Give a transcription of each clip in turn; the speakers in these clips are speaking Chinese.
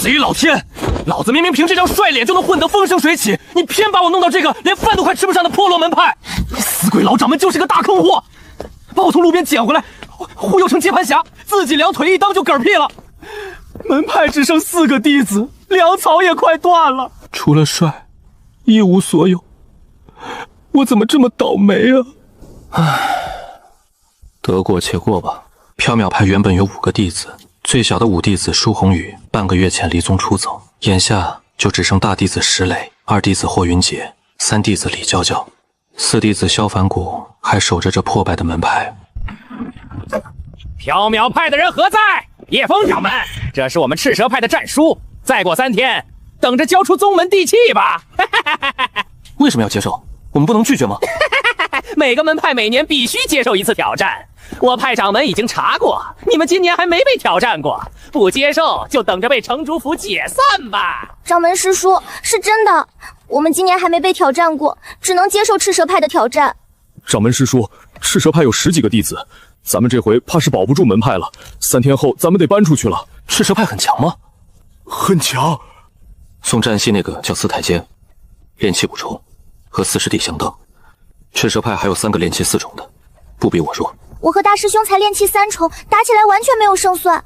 死于老天！老子明明凭这张帅脸就能混得风生水起，你偏把我弄到这个连饭都快吃不上的破落门派！死鬼老掌门就是个大坑货，把我从路边捡回来，忽悠成接盘侠，自己两腿一蹬就嗝屁了。门派只剩4个弟子，粮草也快断了，除了帅，一无所有。我怎么这么倒霉啊！唉，得过且过吧。缥缈派原本有5个弟子，最小的5弟子舒宏宇半个月前离宗出走，眼下就只剩大弟子石磊、2弟子霍云杰、3弟子李娇娇，4弟子萧凡谷还守着这破败的门派。缥缈派的人何在？叶枫掌门，这是我们赤蛇派的战书，再过3天，等着交出宗门地契吧。为什么要接受？我们不能拒绝吗？每个门派每年必须接受1次挑战，我派掌门已经查过，你们今年还没被挑战过，不接受就等着被城主府解散吧。掌门师叔，是真的，我们今年还没被挑战过，只能接受赤蛇派的挑战。掌门师叔，赤蛇派有10几个弟子，咱们这回怕是保不住门派了。3天后咱们得搬出去了。赤蛇派很强吗？很强。送战系那个叫司台阶，炼气5重，和4师弟相当。赤蛇派还有3个炼气4重的，不比我弱。我和大师兄才炼气3重，打起来完全没有胜算。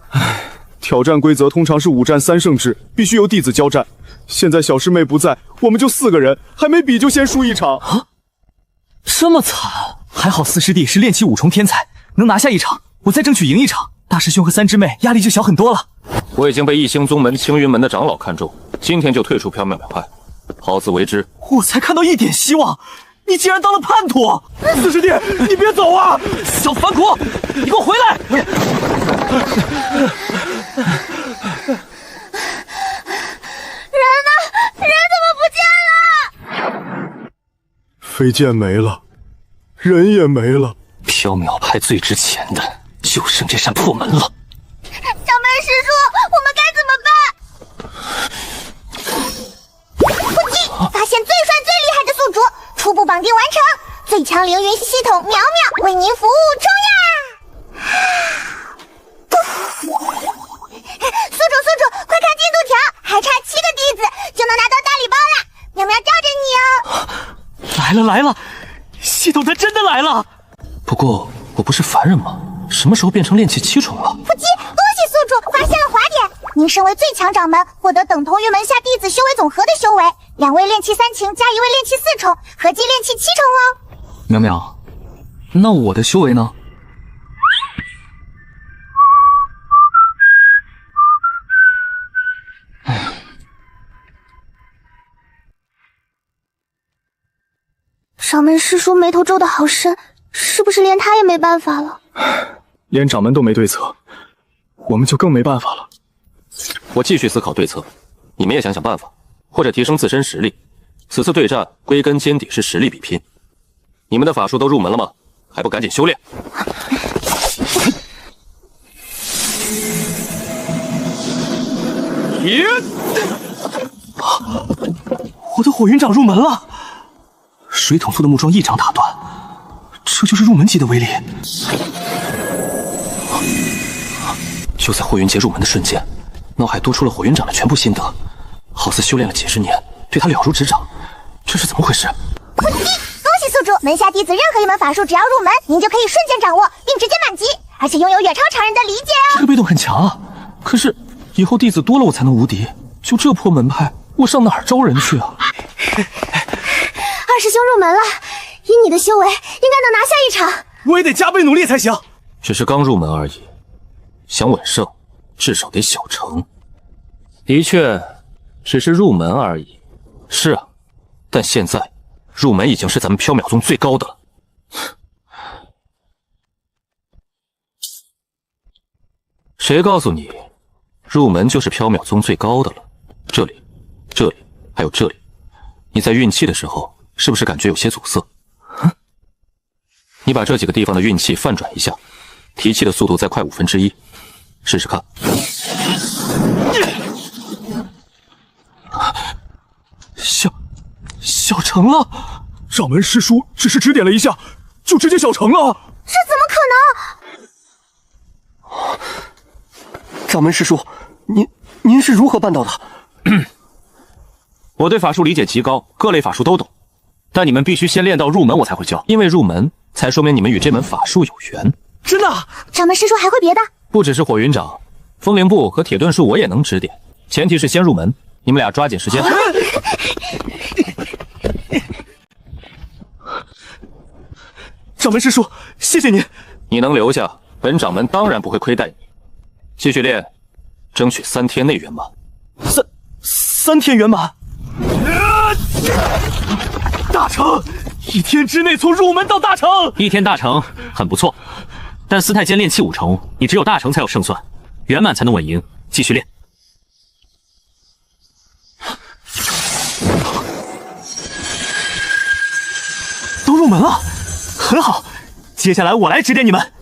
挑战规则通常是5战3胜制，必须由弟子交战。现在小师妹不在，我们就4个人，还没比就先输1场。啊，这么惨！还好4师弟是炼气5重天才，能拿下1场，我再争取赢1场，大师兄和3师妹压力就小很多了。我已经被一星宗门青云门的长老看中，今天就退出缥缈派，好自为之。我才看到一点希望，你竟然当了叛徒！4师弟，你别走啊！小反骨，你给我回来！人呢？人怎么不见了？飞剑没了，人也没了。缥缈派最值钱的就剩这扇破门了。掌门师叔，我们该怎么办？不急，发现最帅最厉害的宿主，初步绑定完成，最强凌云系统苗苗为您服务中呀！宿主，快看进度条，还差7个弟子就能拿到大礼包了，苗苗罩着你哦！来了，系统它真的来了。不过我不是凡人吗？什么时候变成炼气7重了？不急，恭喜宿主发现了滑点，您身为最强掌门，获得等同于门下弟子修为总和的修为，2位炼气3情加1位炼气4重，合计炼气7重哦。苗苗，那我的修为呢？掌门师叔眉头皱得好深，是不是连他也没办法了？连掌门都没对策，我们就更没办法了。我继续思考对策，你们也想想办法，或者提升自身实力。此次对战归根结底是实力比拼。你们的法术都入门了吗？还不赶紧修炼！我的火云掌入门了，水桶素的木桩一掌打断，这就是入门级的威力。就在霍云杰入门的瞬间，脑海多出了火云掌的全部心得，好似修炼了几十年，对他了如指掌。这是怎么回事？恭喜宿主，门下弟子任何一门法术只要入门，您就可以瞬间掌握，并直接满级，而且拥有远超常人的理解哦。这个被动很强啊，可是以后弟子多了我才能无敌，就这破门派，我上哪儿招人去啊？二师兄入门了，以你的修为，应该能拿下1场。我也得加倍努力才行。只是刚入门而已，想稳胜，至少得小成。的确，只是入门而已。是啊，但现在入门已经是咱们缥缈宗最高的了。谁告诉你，入门就是缥缈宗最高的了？这里，还有这里，你在运气的时候，是不是感觉有些阻塞？你把这几个地方的运气泛转一下，提气的速度再快1/5，试试看。小成了。掌门师叔只是指点了一下，就直接小成了。这怎么可能？掌门师叔，您是如何办到的？我对法术理解极高，各类法术都懂，但你们必须先练到入门，我才会教。因为入门，才说明你们与这门法术有缘。真的？掌门师说还会别的？不只是火云掌，风灵步和铁盾术我也能指点，前提是先入门。你们俩抓紧时间。掌门师叔，谢谢您。你能留下，本掌门当然不会亏待你。继续练，争取3天内圆满。三天圆满。大成，1天之内从入门到大成。1天大成很不错，但司太监练气5重，你只有大成才有胜算，圆满才能稳赢。继续练。都入门了，很好。接下来我来指点你们。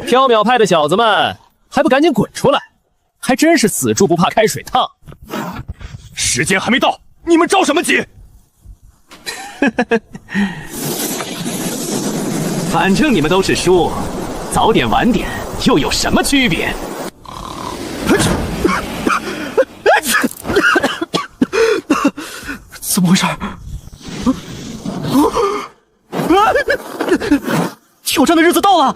缥缈派的小子们，还不赶紧滚出来！还真是死猪不怕开水烫。时间还没到，你们着什么急？反正你们都是输，早点晚点又有什么区别？怎么回事？挑战的日子到了！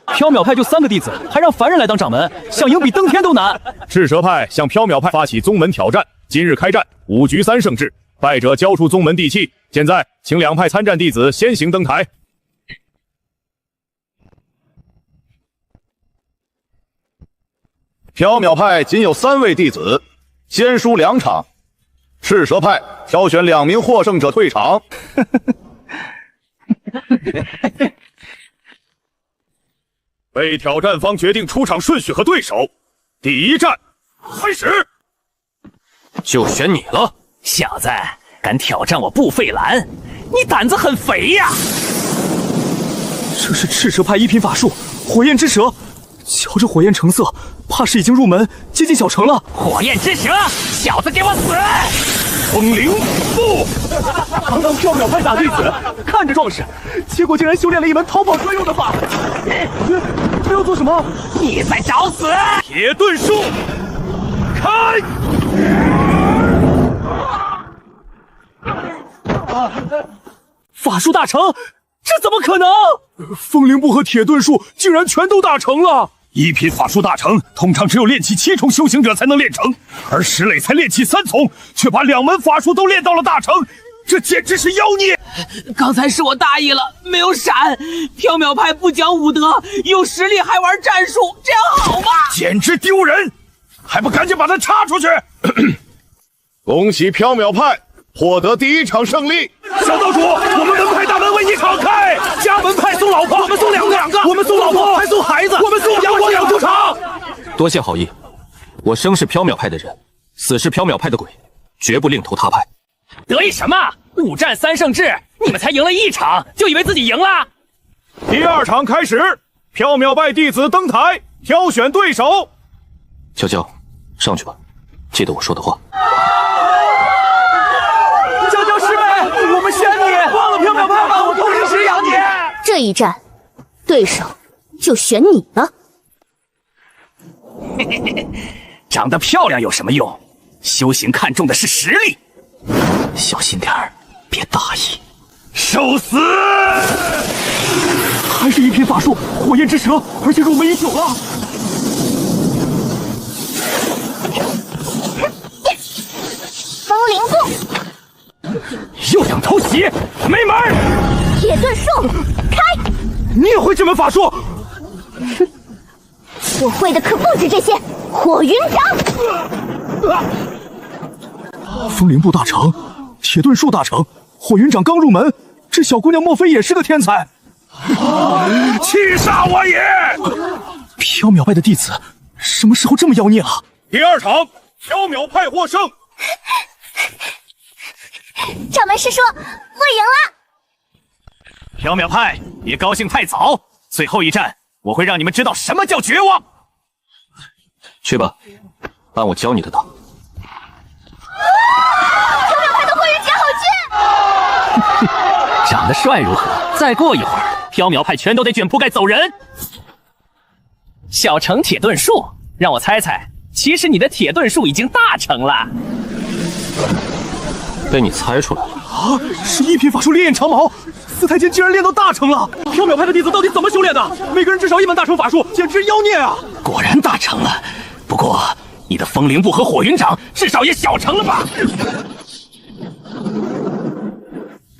缥缈派就3个弟子，还让凡人来当掌门，想赢比登天都难。赤蛇派向缥缈派发起宗门挑战，今日开战，5局3胜制，败者交出宗门地契。现在，请2派参战弟子先行登台。缥缈派仅有3位弟子，先输2场。赤蛇派挑选2名获胜者退场。被挑战方决定出场顺序和对手。第1战开始，就选你了，小子，敢挑战我不费兰，你胆子很肥呀！这是赤蛇派1品法术火焰之蛇，瞧这火焰成色，怕是已经入门，接近小成了。火焰之蛇，小子给我死！风灵步，堂堂缥缈派大弟子，看着壮实，结果竟然修炼了一门逃跑专用的法。他要做什么？你在找死！铁盾术，开！法术大成，这怎么可能？风灵步和铁盾术竟然全都大成了。1品法术大成，通常只有练气7重修行者才能练成，而石磊才练气3重，却把2门法术都练到了大成，这简直是妖孽！刚才是我大意了，没有闪。缥缈派不讲武德，有实力还玩战术，这样好吗？简直丢人！还不赶紧把他插出去！恭喜缥缈派获得第1场胜利。小道主，我们门派大门为你敞开，家门派送老婆，我们送2个，我们送老婆还送孩子，我们送阳光养猪场。多谢好意。我生是缥缈派的人，死是缥缈派的鬼，绝不另投他派。得意什么？5战3胜制，你们才赢了1场，就以为自己赢了？第2场开始，缥缈派弟子登台，挑选对手。悄悄上去吧，记得我说的话。娇娇师妹，我们选你，忘了缥缈派吧，我同时食养你。这一战，对手就选你了。长得漂亮有什么用？修行看重的是实力。小心点儿，别大意。受死！还是1品法术火焰之蛇，而且入门已久了。风灵步，又想偷袭，没门儿！铁盾术，开！你也会这门法术？我会的可不止这些，火云掌。风灵步大成，铁盾术大成，火云掌刚入门，这小姑娘莫非也是个天才？气煞我也！缥缈派的弟子什么时候这么妖孽了？第2场，缥缈派获胜。掌门师叔，我赢了。缥缈派，别高兴太早，最后一战，我会让你们知道什么叫绝望。去吧，按我教你的打。缥缈派的霍云杰好俊，长得帅如何？再过一会儿，缥缈派全都得卷铺盖走人。小成铁盾术，让我猜猜，其实你的铁盾术已经大成了。被你猜出来了啊！是一品法术烈焰长矛，司太监竟然练到大成了！缥缈派的弟子到底怎么修炼的？每个人至少一门大成法术，简直妖孽啊！果然大成了，不过你的风灵步和火云掌至少也小成了吧？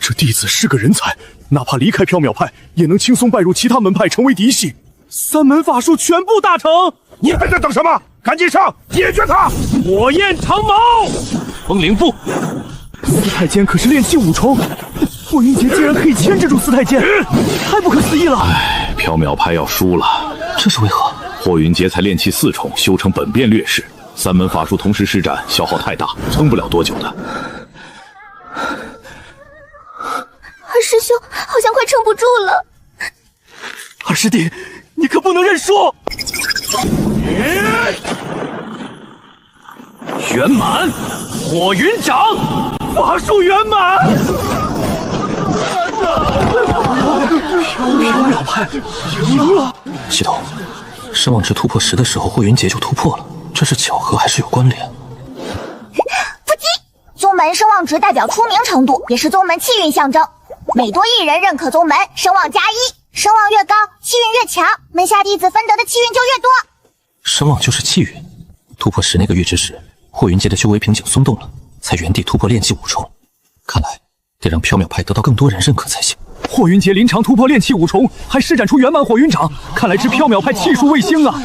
这弟子是个人才，哪怕离开缥缈派，也能轻松拜入其他门派，成为嫡系。3门法术全部大成，你还在等什么？赶紧上，解决他！火焰长矛，风灵步。司太监可是炼气5重，霍云杰竟然可以牵制住司太监，太不可思议了！缥缈派要输了，这是为何？霍云杰才炼气4重，修成本变劣势，3门法术同时施展，消耗太大，撑不了多久的。二师兄好像快撑不住了。二师弟，你可不能认输！圆满，火云掌，法术圆满！缥缈派赢了！系统，声望值突破10的时候，霍云杰就突破了，这是巧合还是有关联？不急，宗门声望值代表出名程度，也是宗门气运象征。每多1人认可宗门，声望加1，声望越高，气运越强，门下弟子分得的气运就越多。声望就是气运，突破10那个阈值时，霍云杰的修为瓶颈松动了，才原地突破炼气5重。看来得让缥缈派得到更多人认可才行。霍云杰临场突破炼气5重，还施展出圆满火云掌，看来这缥缈派气数未兴啊！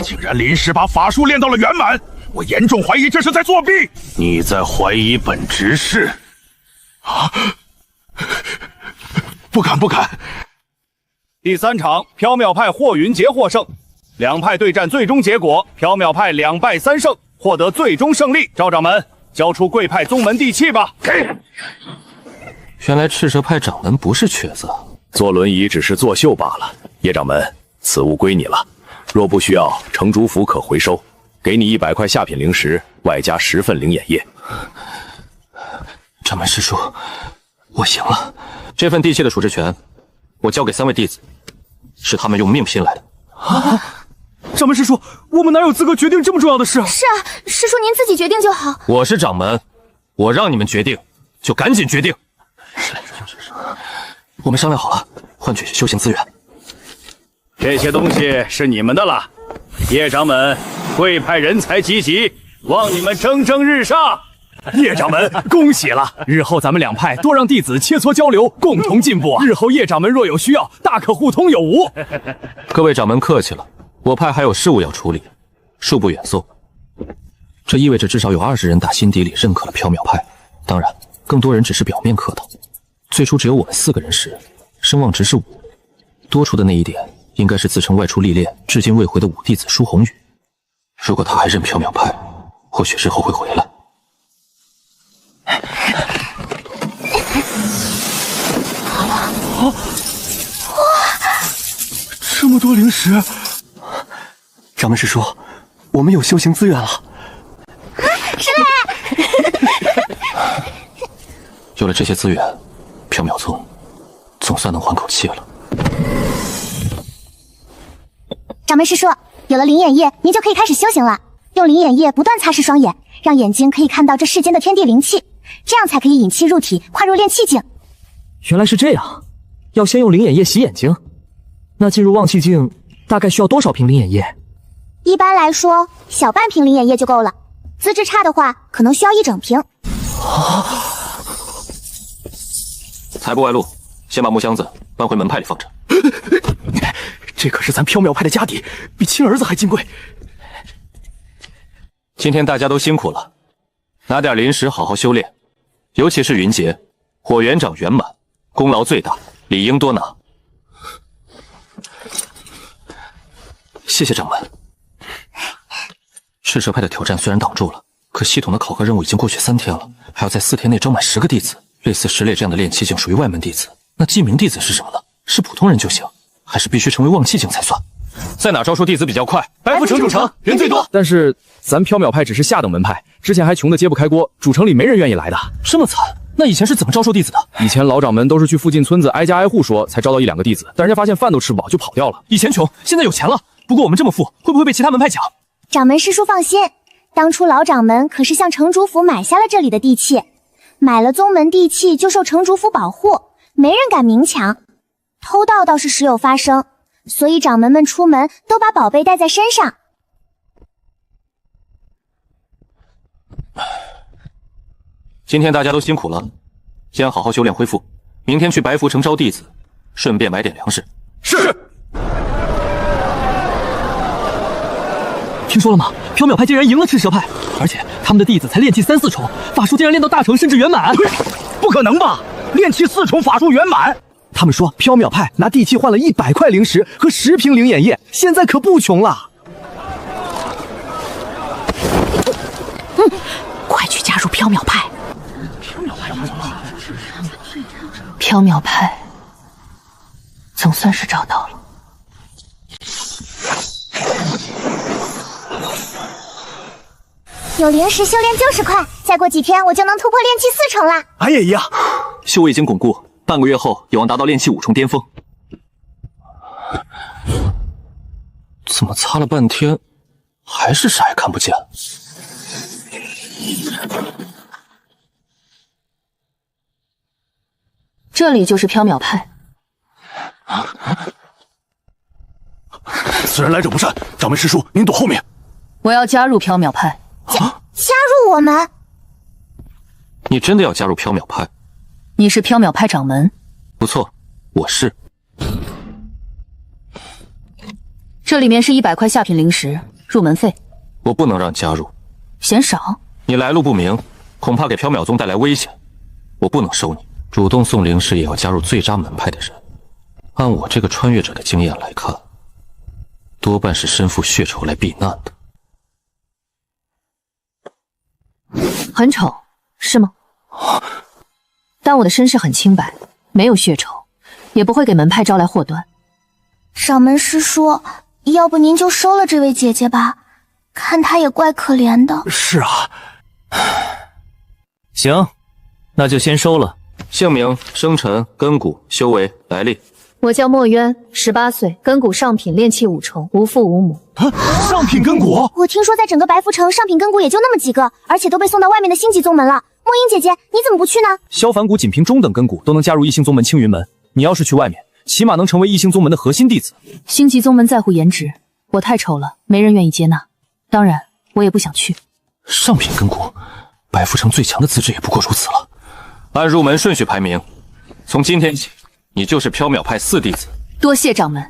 竟然临时把法术练到了圆满，我严重怀疑这是在作弊。你在怀疑本执事？啊！不敢不敢。第3场，缥缈派霍云杰获胜。两派对战最终结果，缥缈派2败3胜，获得最终胜利。赵掌门，交出贵派宗门地契吧。给。原来赤蛇派掌门不是瘸子，坐轮椅只是作秀罢了。叶掌门，此物归你了。若不需要，城主府可回收，给你100块下品灵石，外加10份灵眼液。掌门师叔，我赢了。这份地契的处置权，我交给3位弟子，是他们用命拼来的。啊！掌门师叔，我们哪有资格决定这么重要的事？是啊，师叔您自己决定就好。我是掌门，我让你们决定，就赶紧决定。我们商量好了，换取修行资源。这些东西是你们的了。叶掌门，贵派人才济济，望你们蒸蒸日上。叶掌门，恭喜了！日后咱们2派多让弟子切磋交流，共同进步。日后叶掌门若有需要，大可互通有无。各位掌门客气了，我派还有事务要处理，恕不远送。这意味着至少有20人打心底里认可了缥缈派，当然，更多人只是表面客套。最初只有我们4个人时，声望值是5，多出的那1点应该是自称外出历练至今未回的5弟子舒宏宇。如果他还认缥缈派，或许日后会回来。哇！这么多灵石！掌门师叔，我们有修行资源了。是嘞！有了这些资源，缥缈宗总算能缓口气了。掌门师叔，有了灵眼液，您就可以开始修行了。用灵眼液不断擦拭双眼，让眼睛可以看到这世间的天地灵气，这样才可以引气入体，跨入炼气境。原来是这样，要先用灵眼液洗眼睛。那进入旺气境大概需要多少瓶灵眼液？一般来说，小半瓶灵眼液就够了。资质差的话，可能需要1整瓶。财不外露，先把木箱子搬回门派里放着。这可是咱缥缈派的家底，比亲儿子还金贵。今天大家都辛苦了，拿点灵石好好修炼，尤其是云杰，火元掌圆满，功劳最大，理应多拿。谢谢掌门。赤蛇派的挑战虽然挡住了，可系统的考核任务已经过去3天了，还要在4天内招满10个弟子。类似石磊这样的炼气境属于外门弟子，那记名弟子是什么呢？是普通人就行，还是必须成为旺气境才算？在哪招收弟子比较快？白府城主城人最多，但是咱缥缈派只是下等门派，之前还穷得揭不开锅，主城里没人愿意来的。这么惨，那以前是怎么招收弟子的？以前老掌门都是去附近村子挨家挨户说，才招到1、2个弟子，但人家发现饭都吃不饱就跑掉了。以前穷，现在有钱了。不过我们这么富，会不会被其他门派抢？掌门师叔放心，当初老掌门可是向城主府买下了这里的地契，买了宗门地契就受城主府保护，没人敢明抢。偷盗倒是时有发生，所以掌门们出门都把宝贝带在身上。今天大家都辛苦了，先好好修炼恢复，明天去白福城招弟子，顺便买点粮食。是。听说了吗？缥缈派竟然赢了赤蛇派，而且他们的弟子才炼气3、4重，法术竟然练到大成甚至圆满。不可能吧？炼气4重法术圆满？他们说缥缈派拿地契换了100块灵石和10瓶灵眼液，现在可不穷了。快去加入缥缈派！缥缈派总算是找到了。有灵石修炼90块，再过几天我就能突破炼气4重了。俺也一样，修为已经巩固，半个月后有望达到炼气5重巅峰。怎么擦了半天，还是啥也看不见？这里就是缥缈派。此人来者不善，掌门师叔，您躲后面。我要加入缥缈派。加入我们？你真的要加入缥缈派？你是缥缈派掌门？不错，我是。这里面是100块下品灵石，入门费。我不能让你加入。嫌少？你来路不明，恐怕给缥缈宗带来危险，我不能收你。主动送灵石也要加入最渣门派的人。按我这个穿越者的经验来看，多半是身负血仇来避难的。很丑，是吗？但我的身世很清白，没有血仇，也不会给门派招来祸端。掌门师叔，要不您就收了这位姐姐吧，看她也怪可怜的。是啊。行，那就先收了。姓名、生辰、根骨、修为、来历。我叫墨渊，18岁，根骨上品，炼气5重，无父无母。上品根骨？我听说在整个白福城，上品根骨也就那么几个，而且都被送到外面的星级宗门了。墨英姐姐，你怎么不去呢？萧凡谷仅凭中等根骨都能加入异星宗门青云门，你要是去外面，起码能成为异星宗门的核心弟子。星级宗门在乎颜值，我太丑了，没人愿意接纳。当然，我也不想去。上品根骨，白福城最强的资质也不过如此了。按入门顺序排名，从今天起，你就是缥缈派4弟子。多谢掌门。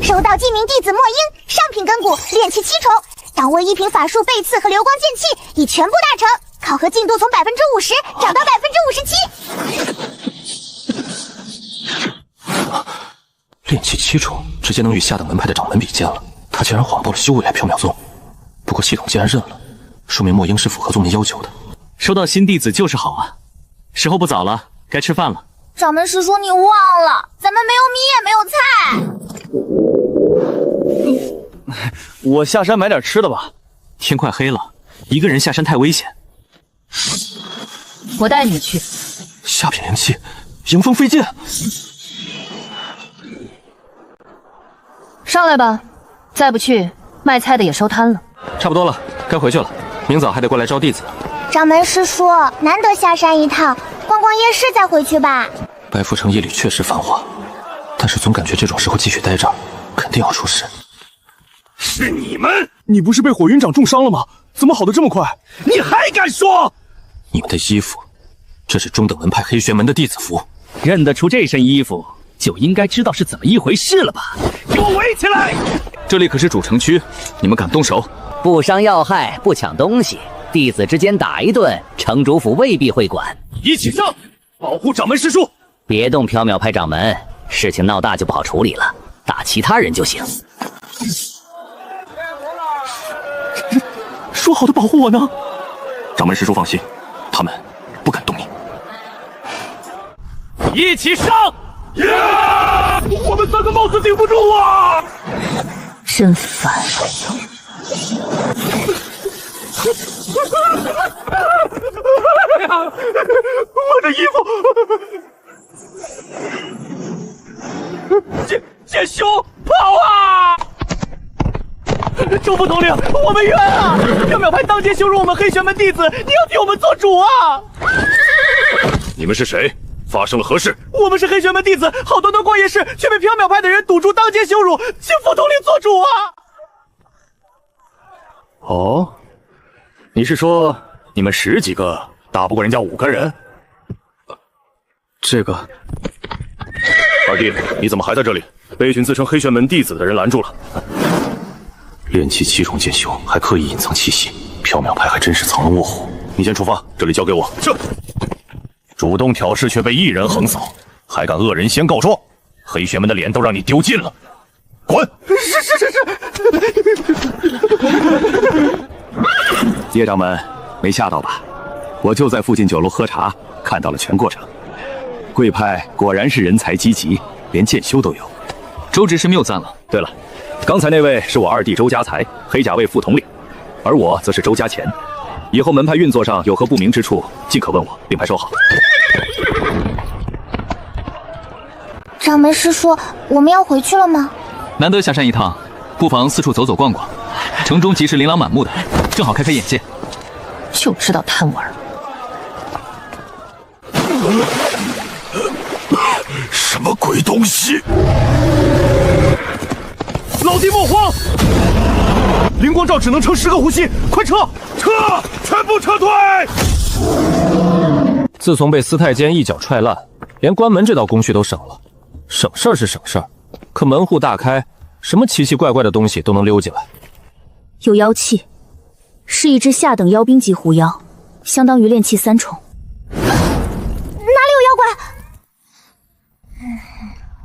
收到记名弟子墨英，上品根骨，炼气7重，掌握1瓶法术背刺和流光剑气，已全部大成。考核进度从50%涨到57%。炼气7重，直接能与下等门派的掌门比肩了。他竟然谎报了修为来缥缈宗，不过系统既然认了，说明墨英是符合宗门要求的。收到新弟子就是好啊。时候不早了，该吃饭了。掌门师叔，你忘了，咱们没有米也没有菜。我下山买点吃的吧。天快黑了，一个人下山太危险。我带你去。下品灵气，迎风飞剑。上来吧，再不去，卖菜的也收摊了。差不多了，该回去了。明早还得过来招弟子。掌门师叔，难得下山一趟，逛逛夜市再回去吧。白福城夜里确实繁华，但是总感觉这种时候继续待这儿，肯定要出事。是你们！你不是被火云掌重伤了吗？怎么好的这么快？你还敢说？你们的衣服，这是中等门派黑玄门的弟子服。认得出这身衣服，就应该知道是怎么一回事了吧？给我围起来！这里可是主城区，你们敢动手？不伤要害，不抢东西，弟子之间打一顿，城主府未必会管。一起上，保护掌门师叔！别动缥缈派掌门，事情闹大就不好处理了，打其他人就行。说好的保护我呢？掌门师叔放心，他们不敢动你。一起上！我们3个貌似顶不住啊！真烦。我的衣服！剑修，跑啊！众副统领，我们冤啊！缥缈派当街羞辱我们黑玄门弟子，你要替我们做主啊！你们是谁？发生了何事？我们是黑玄门弟子，好端端逛夜市，却被缥缈派的人堵住，当街羞辱，请副统领做主啊！哦，你是说你们10几个打不过人家5个人？这个，二弟，你怎么还在这里？被一群自称黑玄门弟子的人拦住了。练气7重剑修，还刻意隐藏气息，缥缈派还真是藏龙卧虎。你先出发，这里交给我。这，主动挑事却被一人横扫，还敢恶人先告状，黑玄门的脸都让你丢尽了。滚！叶掌门，没吓到吧？我就在附近酒楼喝茶，看到了全过程。贵派果然是人才济济，连剑修都有。周执事谬赞了。对了，刚才那位是我二弟周家才，黑甲卫副统领，而我则是周家钱。以后门派运作上有何不明之处，尽可问我，令牌收好。掌门师叔，我们要回去了吗？难得下山一趟，不妨四处走走逛逛。城中集市琳琅满目的，正好开开眼界。就知道贪玩。什么鬼东西？老弟莫慌，灵光罩只能撑10个呼吸，快撤！全部撤退！自从被司太监一脚踹烂，连关门这道工序都省了。省事儿是省事儿，可门户大开，什么奇奇怪怪的东西都能溜进来。有妖气，是一只下等妖兵级狐妖，相当于炼气3重。哪里有妖怪？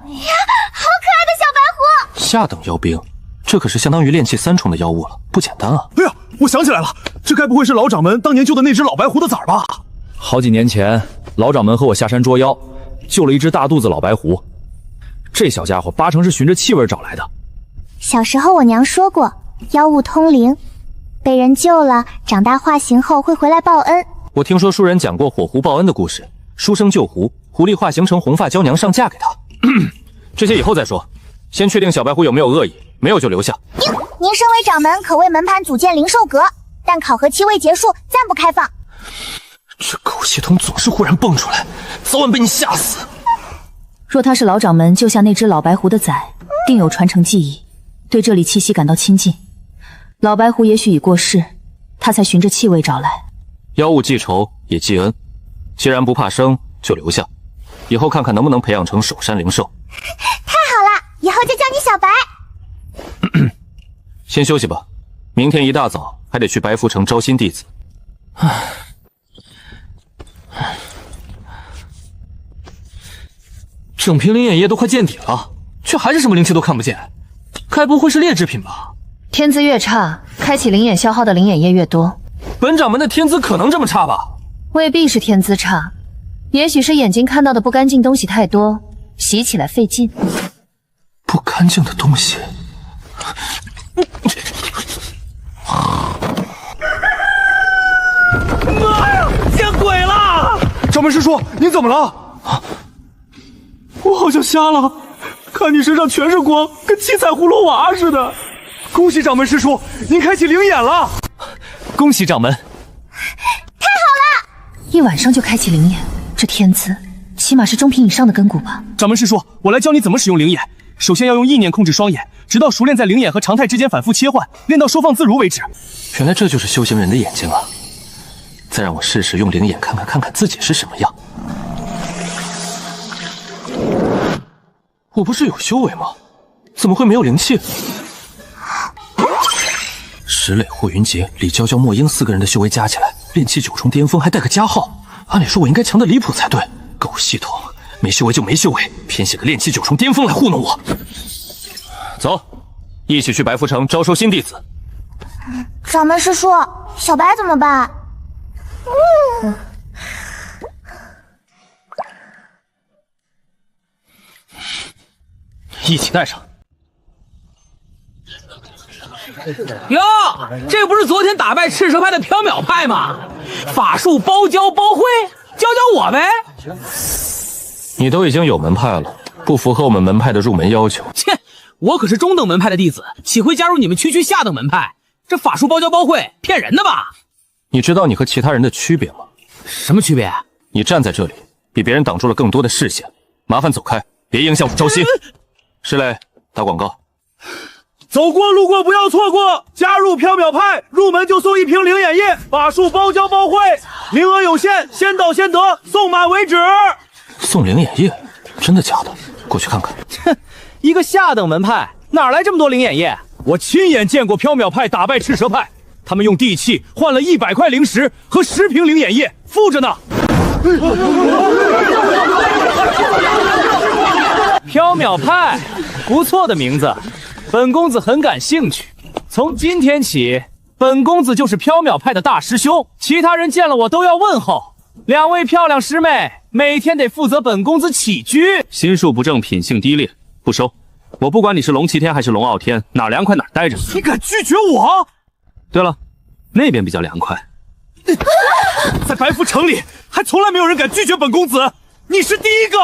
呀，好可爱的小白狐！下等妖兵，这可是相当于炼气3重的妖物了，不简单啊！哎呀，我想起来了，这该不会是老掌门当年救的那只老白狐的崽儿吧？好几年前，老掌门和我下山捉妖，救了一只大肚子老白狐。这小家伙8成是循着气味找来的。小时候我娘说过，妖物通灵，被人救了，长大化形后会回来报恩。我听说书人讲过火狐报恩的故事，书生救狐，狐狸化形成红发娇娘上嫁给他。这些以后再说，先确定小白狐有没有恶意，没有就留下。您身为掌门，可为门派组建灵兽阁，但考核期未结束，暂不开放。这狗系统总是忽然蹦出来，早晚被你吓死。若他是老掌门救下那只老白狐的崽，定有传承记忆，对这里气息感到亲近。老白狐也许已过世，他才循着气味找来。妖物记仇也记恩，既然不怕生，就留下，以后看看能不能培养成守山灵兽。太好了，以后就叫你小白。先休息吧，明天一大早还得去白福城招新弟子。整瓶灵眼液都快见底了，却还是什么灵气都看不见，该不会是劣质品吧？天资越差，开启灵眼消耗的灵眼液越多。本掌门的天资可能这么差吧？未必是天资差，也许是眼睛看到的不干净东西太多，洗起来费劲。不干净的东西。妈呀！见鬼了！掌门师叔，您怎么了？我好像瞎了，看你身上全是光，跟七彩葫芦娃似的。恭喜掌门师叔，您开启灵眼了！恭喜掌门！太好了！一晚上就开启灵眼，这天资起码是中品以上的根骨吧？掌门师叔，我来教你怎么使用灵眼。首先要用意念控制双眼，直到熟练在灵眼和常态之间反复切换，练到收放自如为止。原来这就是修行人的眼睛啊！再让我试试用灵眼看看自己是什么样。我不是有修为吗？怎么会没有灵气？石磊、霍云杰、李娇娇、莫英4个人的修为加起来，炼气9重巅峰，还带个加号。按理说我应该强得离谱才对。狗系统，没修为就没修为，偏写个炼气9重巅峰来糊弄我。走，一起去白福城招收新弟子。掌门师叔，小白怎么办？一起带上。哟，这不是昨天打败赤蛇派的缥缈派吗？法术包教包会，教教我呗。你都已经有门派了，不符合我们门派的入门要求。切，我可是中等门派的弟子，岂会加入你们区下等门派？这法术包教包会，骗人的吧？你知道你和其他人的区别吗？什么区别？你站在这里，比别人挡住了更多的视线，麻烦走开，别影响我招新。石磊，打广告。走过路过不要错过，加入缥缈派，入门就送一瓶灵眼液，法术包教包会，名额有限，先到先得，送满为止。送灵眼液？真的假的？过去看看。哼，一个下等门派哪来这么多灵眼液？我亲眼见过缥缈派打败赤蛇派，他们用地契换了100块灵石和10瓶灵眼液，附着呢。缥缈派，不错的名字，本公子很感兴趣。从今天起，本公子就是缥缈派的大师兄，其他人见了我都要问候。2位漂亮师妹，每天得负责本公子起居。心术不正，品性低劣，不收。我不管你是龙齐天还是龙傲天，哪儿凉快哪儿待着。你敢拒绝我？对了，那边比较凉快。在白符城里，还从来没有人敢拒绝本公子，你是第一个。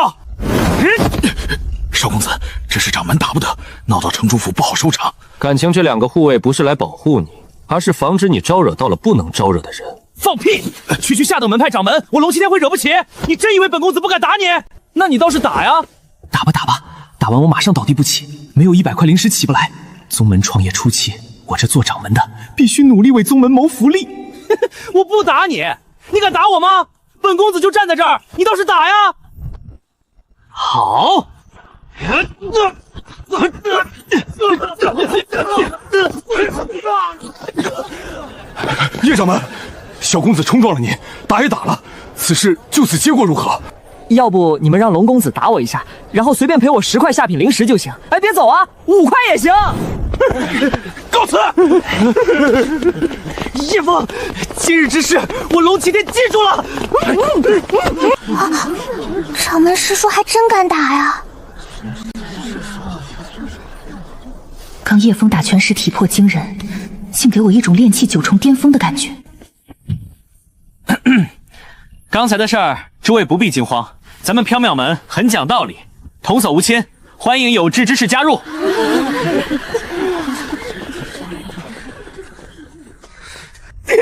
少公子，这是掌门打不得，闹到城主府不好收场。感情这2个护卫不是来保护你，而是防止你招惹到了不能招惹的人。放屁！区下等门派掌门，我龙齐天会惹不起？你真以为本公子不敢打你？那你倒是打呀！打吧打吧，打完我马上倒地不起，没有100块灵石起不来。宗门创业初期，我这做掌门的必须努力为宗门谋福利。我不打你，你敢打我吗？本公子就站在这儿，你倒是打呀！好。叶掌门，小公子冲撞了你，打也打了，此事就此结果如何？要不你们让龙公子打我一下，然后随便赔我10块下品灵石就行。哎，别走啊，5块也行。告辞。叶枫，今日之事我龙齐天记住了。掌门师叔还真敢打呀！刚叶枫打拳时体魄惊人，竟给我一种炼气9重巅峰的感觉。刚才的事儿，诸位不必惊慌，咱们缥缈门很讲道理，童叟无亲，欢迎有志之士加入。爹，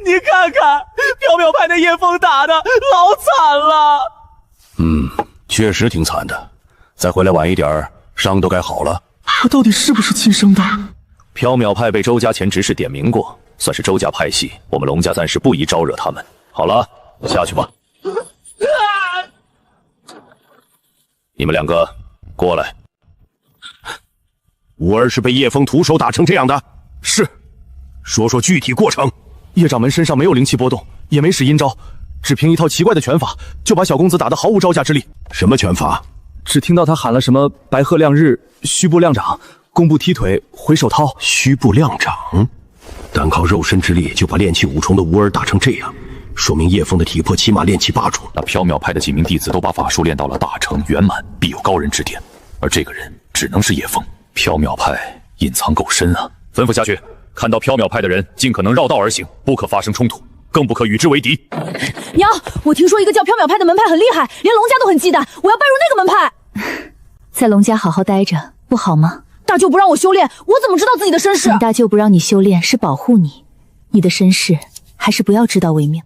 你看看缥缈派的叶枫打的老惨了。确实挺惨的，再回来晚一点，伤都该好了。他到底是不是亲生的？缥缈派被周家前执事点名过，算是周家派系，我们龙家暂时不宜招惹他们。好了，下去吧。你们2个过来。吾儿是被叶枫徒手打成这样的。是。说说具体过程。叶掌门身上没有灵气波动，也没使阴招，只凭一套奇怪的拳法，就把小公子打得毫无招架之力。什么拳法？只听到他喊了什么白鹤亮日、虚步亮掌、弓步踢腿、回手掏。虚步亮掌，单靠肉身之力就把炼气5重的吾儿打成这样，说明叶枫的体魄起码炼气8重。那缥缈派的几名弟子都把法术练到了大成圆满，必有高人指点，而这个人只能是叶枫。缥缈派隐藏够深啊！吩咐下去，看到缥缈派的人尽可能绕道而行，不可发生冲突，更不可与之为敌。娘，我听说一个叫缥缈派的门派很厉害，连龙家都很忌惮，我要拜入那个门派。在龙家好好待着不好吗？大舅不让我修炼，我怎么知道自己的身世？你大舅不让你修炼是保护你，你的身世还是不要知道为妙。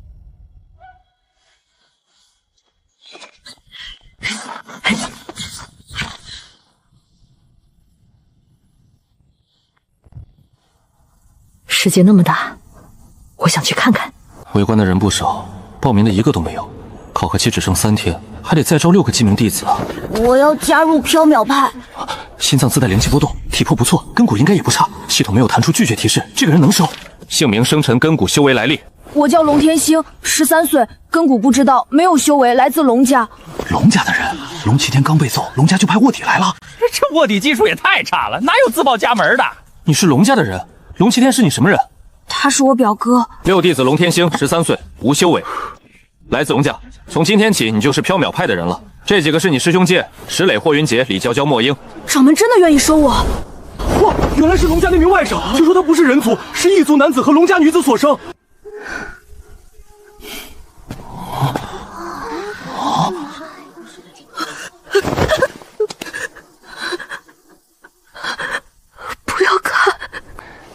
世界那么大，我想去看看。围观的人不少，报名的一个都没有。考核期只剩3天，还得再招6个记名弟子啊！我要加入缥缈派。心脏自带灵气波动，体魄不错，根骨应该也不差。系统没有弹出拒绝提示，这个人能收。姓名、生辰、根骨、修为来历。我叫龙天星，13岁，根骨不知道，没有修为，来自龙家。龙家的人，龙齐天刚被揍，龙家就派卧底来了。这卧底技术也太差了，哪有自报家门的？你是龙家的人，龙齐天是你什么人？他是我表哥。6弟子龙天星，13岁，无修为，来自龙家。从今天起，你就是缥缈派的人了。这几个是你师兄界：石磊、霍云杰、李娇娇、莫英。掌门真的愿意收我？我不，原来是龙家那名外甥。据说他不是人族，是异族男子和龙家女子所生。不要看！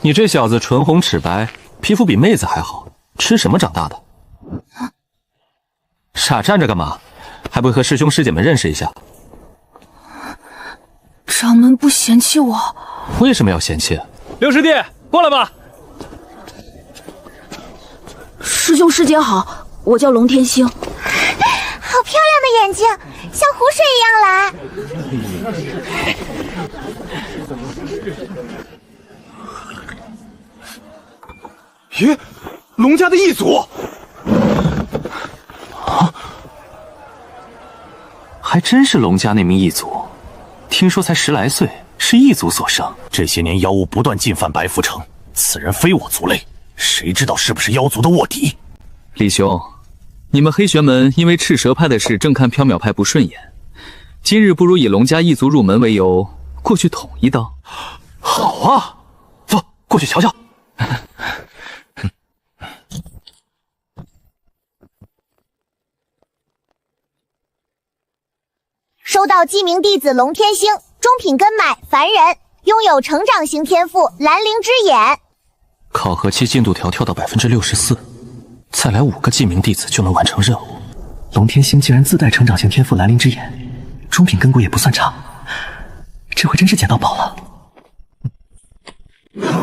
你这小子唇红齿白，皮肤比妹子还好，吃什么长大的？傻站着干嘛？还不会和师兄师姐们认识一下？掌门不嫌弃我？为什么要嫌弃？刘师弟，过来吧。师兄师姐好，我叫龙天星。好漂亮的眼睛，像湖水一样蓝。咦，龙家的异族？还真是龙家那名异族，听说才10来岁，是异族所生。这些年妖物不断进犯白符城，此人非我族类，谁知道是不是妖族的卧底？李兄，你们黑玄门因为赤蛇派的事正看缥缈派不顺眼，今日不如以龙家异族入门为由，过去捅一刀。好啊，走，过去瞧瞧。收到记名弟子龙天星，中品根脉凡人，拥有成长型天赋蓝灵之眼。考核期进度条跳到64%，再来5个记名弟子就能完成任务。龙天星竟然自带成长型天赋蓝灵之眼，中品根骨也不算差，这回真是捡到宝了。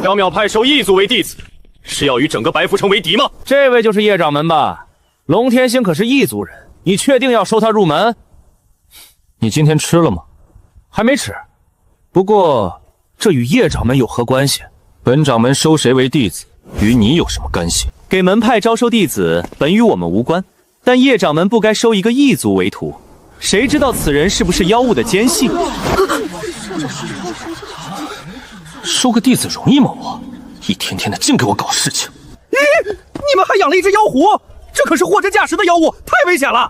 缥缈派收异族为弟子，是要与整个白符城为敌吗？这位就是叶掌门吧？龙天星可是异族人，你确定要收他入门？你今天吃了吗？还没吃。不过这与叶掌门有何关系？本掌门收谁为弟子，与你有什么干系？给门派招收弟子本与我们无关，但叶掌门不该收一个异族为徒，谁知道此人是不是妖物的奸细？收个弟子容易吗？我一天天的净给我搞事情。咦，你们还养了一只妖狐？这可是货真价实的妖物，太危险了！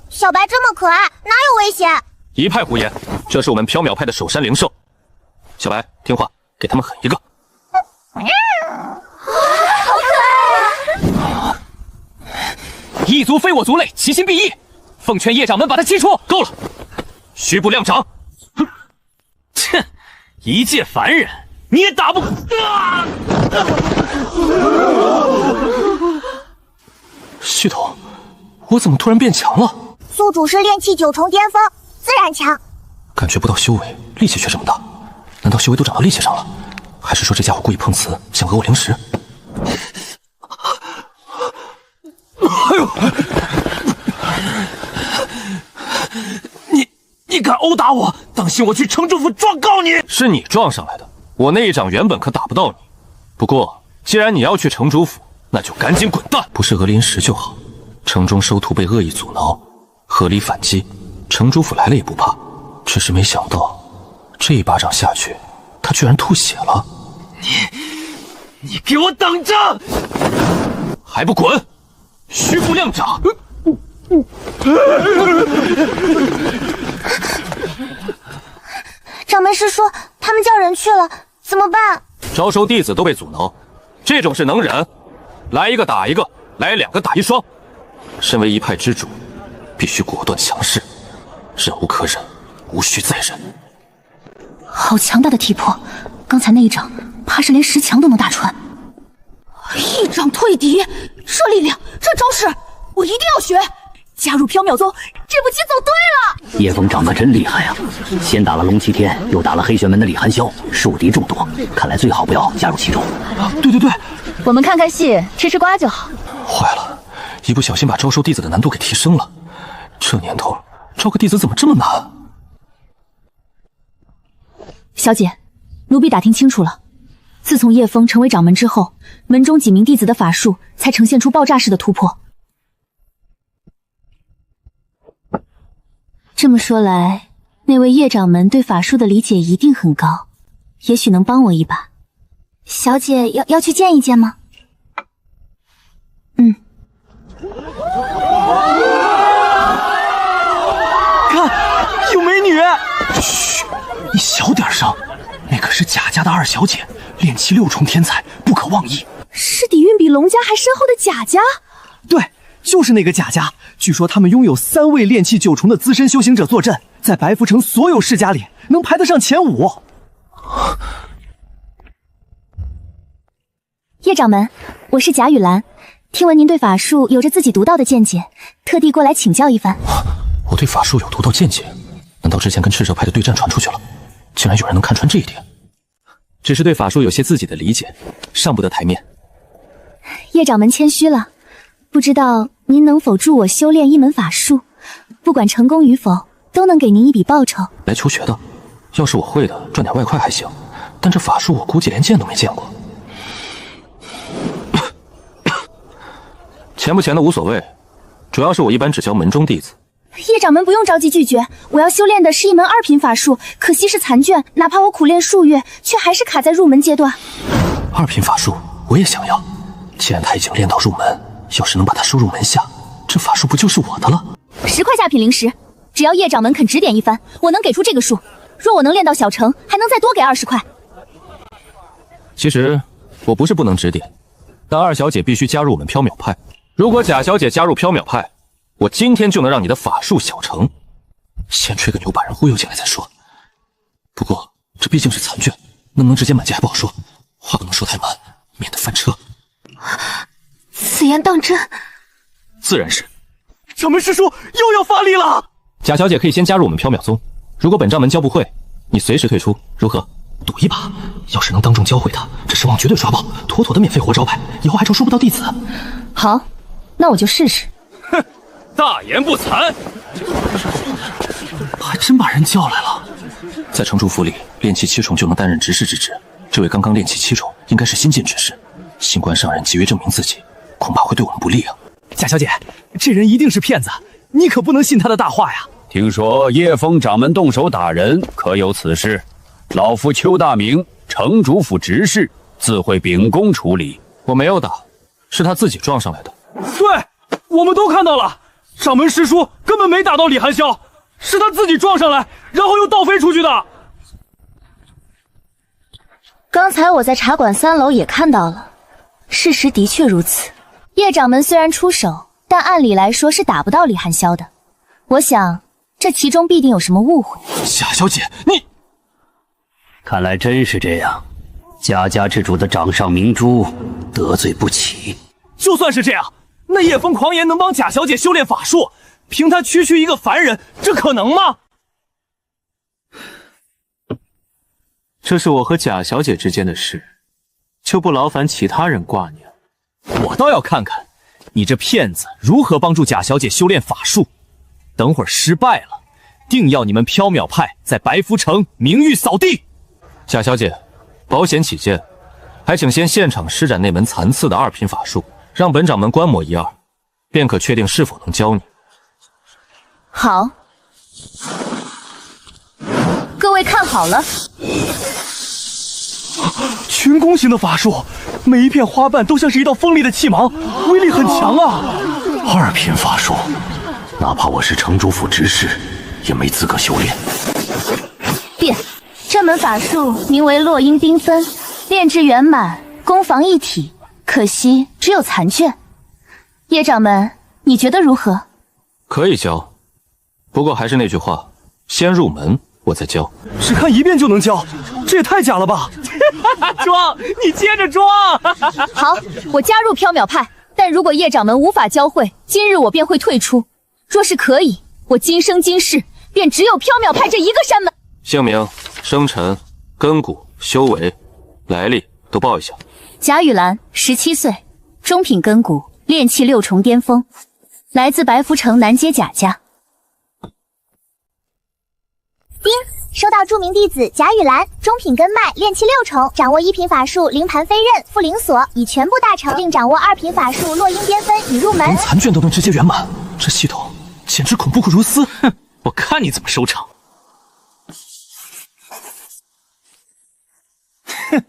小白这么可爱，哪有危险？一派胡言，这是我们缥缈派的守山灵兽。小白，听话，给他们狠一个。好可爱啊！异族非我族类，其心必异。奉劝叶掌门把他击出。够了，虚步亮掌。哼，一介凡人你也打不过。系统，我怎么突然变强了？宿主是炼气9重巅峰，自然强。感觉不到修为，力气却这么大，难道修为都长到力气上了？还是说这家伙故意碰瓷，想讹我灵石？哎呦！你敢殴打我，当心我去城主府状告你！是你撞上来的，我那一掌原本可打不到你。不过既然你要去城主府，那就赶紧滚蛋！不是讹灵石就好。城中收徒被恶意阻挠，合理反击，城主府来了也不怕。只是没想到，这一巴掌下去，他居然吐血了。你给我等着！还不滚！虚步亮掌！掌门师说他们叫人去了，怎么办？招收弟子都被阻挠，这种事能忍？来一个打一个，来2个打1双。身为一派之主，必须果断强势，忍无可忍，无需再忍。好强大的体魄，刚才那一掌，怕是连石墙都能打穿。一掌退敌，这力量，这招式，我一定要学。加入缥缈宗，这步棋走对了。叶枫长得真厉害啊！先打了龙七天，又打了黑玄门的李寒霄，树敌众多，看来最好不要加入其中。对，我们看看戏，吃吃瓜就好。坏了，一不小心把招收弟子的难度给提升了。这年头，招个弟子怎么这么难？小姐，奴婢打听清楚了，自从叶枫成为掌门之后，门中几名弟子的法术才呈现出爆炸式的突破。这么说来，那位叶掌门对法术的理解一定很高，也许能帮我一把。小姐要去见一见吗？看，有美女！嘘，你小点声，那可是贾家的二小姐，炼气6重天才，不可妄议。是底蕴比龙家还深厚的贾家？对，就是那个贾家。据说他们拥有3位炼气9重的资深修行者坐镇，在白浮城所有世家里能排得上前5。叶掌门，我是贾雨兰，听闻您对法术有着自己独到的见解，特地过来请教一番。我对法术有独到见解？难道之前跟赤蛇派的对战传出去了？竟然有人能看穿这一点？只是对法术有些自己的理解，上不得台面。叶掌门谦虚了，不知道您能否助我修炼一门法术？不管成功与否，都能给您一笔报酬。来求学的，要是我会的，赚点外快还行。但这法术我估计连见都没见过。钱不钱的无所谓，主要是我一般只教门中弟子。叶掌门不用着急拒绝，我要修炼的是一门2品法术，可惜是残卷，哪怕我苦练数月，却还是卡在入门阶段。2品法术我也想要，既然他已经练到入门，要是能把他收入门下，这法术不就是我的了？10块下品灵石，只要叶掌门肯指点一番，我能给出这个数。若我能练到小成，还能再多给20块。其实我不是不能指点，但二小姐必须加入我们缥缈派。如果贾小姐加入缥缈派，我今天就能让你的法术小成。先吹个牛把人忽悠进来再说。不过这毕竟是残卷，能不能直接满级还不好说，话不能说太满，免得翻车。此言当真？自然是。掌门师叔又要发力了。贾小姐可以先加入我们缥缈宗，如果本掌门教不会，你随时退出，如何？赌一把，要是能当众教会他，这声望绝对刷爆，妥妥的免费活招牌，以后还愁收不到弟子。好，那我就试试。哼，大言不惭，还真把人叫来了。在城主府里，炼气7重就能担任执事之职。这位刚刚炼气7重，应该是新晋执事。新官上任，急于证明自己，恐怕会对我们不利啊。贾小姐，这人一定是骗子，你可不能信他的大话呀。听说叶枫掌门动手打人，可有此事？老夫邱大明，城主府执事，自会秉公处理。我没有打，是他自己撞上来的。对，我们都看到了，掌门师叔根本没打到李寒霄，是他自己撞上来，然后又倒飞出去的。刚才我在茶馆3楼也看到了，事实的确如此。叶掌门虽然出手，但按理来说是打不到李寒霄的。我想，这其中必定有什么误会。贾小姐，你……看来真是这样，贾家之主的掌上明珠得罪不起。就算是这样，那叶枫狂言能帮贾小姐修炼法术，凭他区区一个凡人，这可能吗？这是我和贾小姐之间的事，就不劳烦其他人挂念。我倒要看看你这骗子如何帮助贾小姐修炼法术。等会儿失败了，定要你们缥缈派在白浮城名誉扫地。贾小姐，保险起见，还请先现场施展那门残次的2品法术，让本掌门观摩一二，便可确定是否能教你。好，各位看好了。群攻型的法术，每一片花瓣都像是一道锋利的气芒，威力很强啊！2品法术，哪怕我是城主府执事，也没资格修炼。变，这门法术名为落英缤纷，炼制圆满，攻防一体，可惜只有残卷。叶掌门，你觉得如何？可以教，不过还是那句话，先入门，我再教。只看一遍就能教，这也太假了吧！装，你接着装。好，我加入缥缈派，但如果叶掌门无法教会，今日我便会退出。若是可以，我今生今世便只有缥缈派这一个山门。姓名、生辰、根骨、修为、来历都报一下。贾雨兰，17岁，中品根骨，炼气6重巅峰，来自白浮城南街贾家。丁，收到著名弟子贾雨兰，中品根脉，炼气6重，掌握1品法术灵盘飞刃、缚灵锁，已全部大成，并掌握2品法术落英缤纷，已入门。连残卷都能直接圆满，这系统简直恐怖如斯！哼，我看你怎么收场！哼，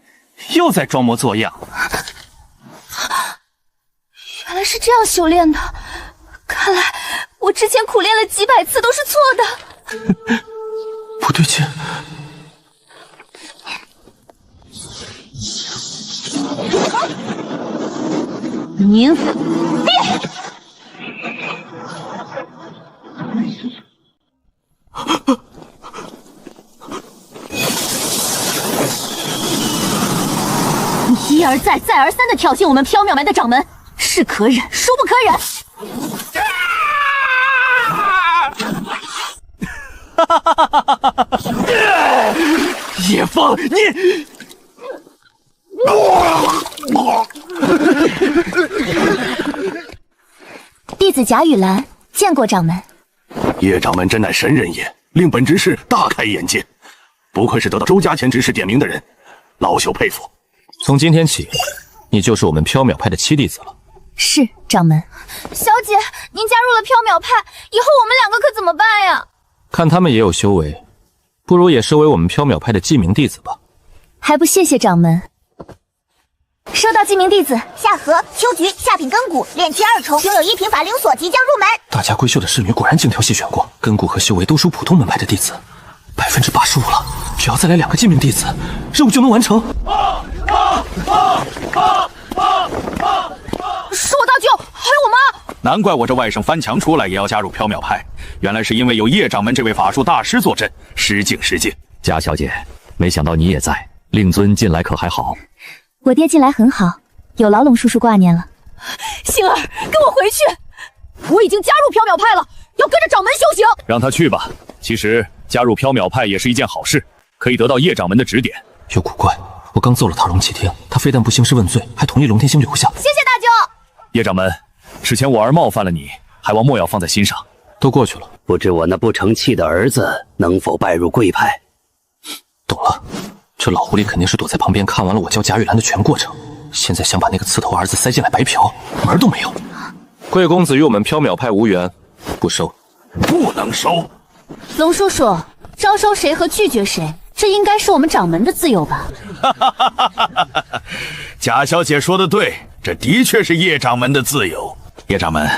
又在装模作样。原来是这样修炼的，看来我之前苦练了几百次都是错的。不对劲，明。你一而再、再而三的挑衅我们缥缈埋的掌门，是可忍，孰不可忍？叶枫，你！弟子贾雨岚见过掌门。叶掌门真乃神人也，令本执事大开眼界。不愧是得到周家前执事点名的人，老朽佩服。从今天起，你就是我们缥缈派的七弟子了。是掌门。小姐，您加入了缥缈派，以后我们两个可怎么办呀？看他们也有修为，不如也收为我们缥缈派的记名弟子吧。还不谢谢掌门。收到记名弟子夏荷、秋菊，下品根骨，炼气2重，拥有1品法灵锁，即将入门。大家闺秀的侍女果然精挑细选过，根骨和修为都属普通门派的弟子，85%了。只要再来2个记名弟子，任务就能完成。是我大舅，还有我妈。难怪我这外甥翻墙出来也要加入缥缈派，原来是因为有叶掌门这位法术大师坐镇，失敬失敬。贾小姐，没想到你也在，令尊近来可还好？我爹近来很好，有劳龙叔叔挂念了。星儿，跟我回去！我已经加入缥缈派了，要跟着掌门修行。让他去吧。其实加入缥缈派也是一件好事，可以得到叶掌门的指点。有古怪，我刚揍了他容启天，他非但不兴师问罪，还同意龙天星留下。谢谢大舅。叶掌门，之前我儿冒犯了你，还望莫要放在心上。都过去了，不知我那不成器的儿子能否拜入贵派？懂了。这老狐狸肯定是躲在旁边看完了我教贾雨岚的全过程，现在想把那个刺头儿子塞进来白嫖，门都没有。贵公子与我们缥缈派无缘，不收。不能收。龙叔叔，招收谁和拒绝谁，这应该是我们掌门的自由吧？贾小姐说的对，这的确是叶掌门的自由。叶掌门，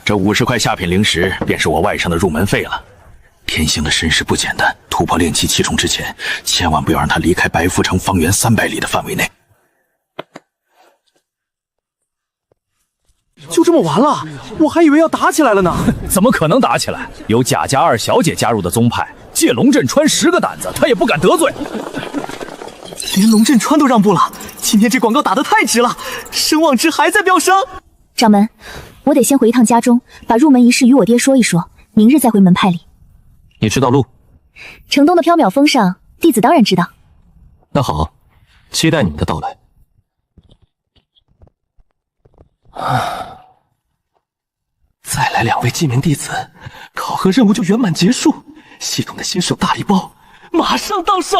这50块下品灵石便是我外甥的入门费了。天星的身世不简单，突破炼气7重之前，千万不要让他离开白浮城方圆300里的范围内。就这么完了？我还以为要打起来了呢。怎么可能打起来？有贾家2小姐加入的宗派，借龙震川10个胆子，他也不敢得罪。连龙震川都让步了，今天这广告打得太值了，声望值还在飙升。掌门，我得先回一趟家中，把入门一事与我爹说一说，明日再回门派里。你知道路？城东的缥缈峰上，弟子当然知道。那好，期待你们的到来。再来2位记名弟子，考核任务就圆满结束。系统的新手大礼包马上到手。